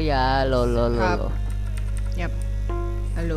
อย่าโลโลโล ครับ โล ยับฮัลโหล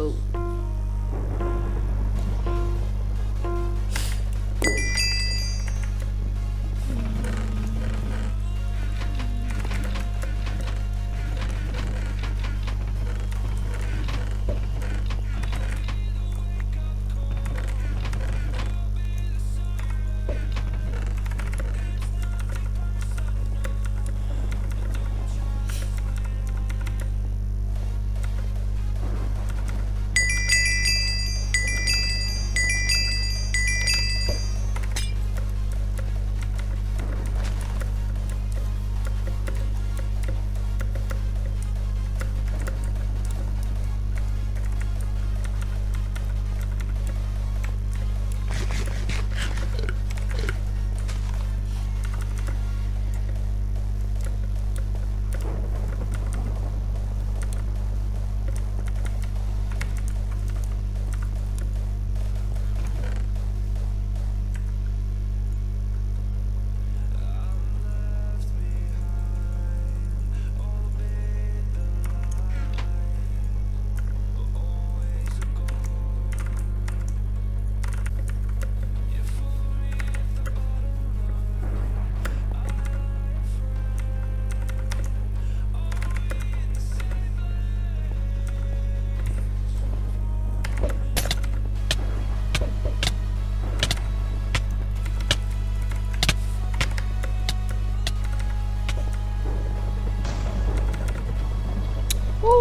วู้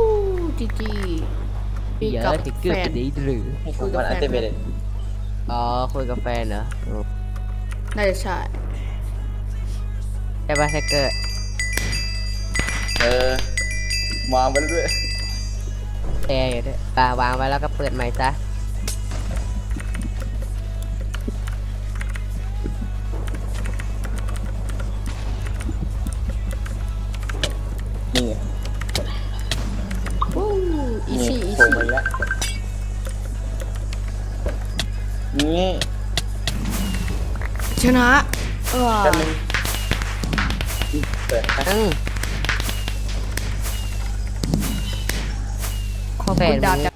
จีจีมี เย กับ อะที่เกือบ แฟน จะได้หรือ คุยกับแฟนไหม อ๋อคุยกับแฟนเหรอ น่าจะใช่ ใช่ป่ะแท็กเกอร์ วางไปแล้วด้วย แต่อยู่ด้วยปาวางไว้แล้วก็เปิดใหม่ซะ นี่ไง วู้อี นี่ ซี่อี โผล่ ซี่ มาอีกแล้วนี่ ชนะว้า แป๊บนึงเปิดนะ อืม ขอบ แฟ คุ น ณดาบ มึง จาก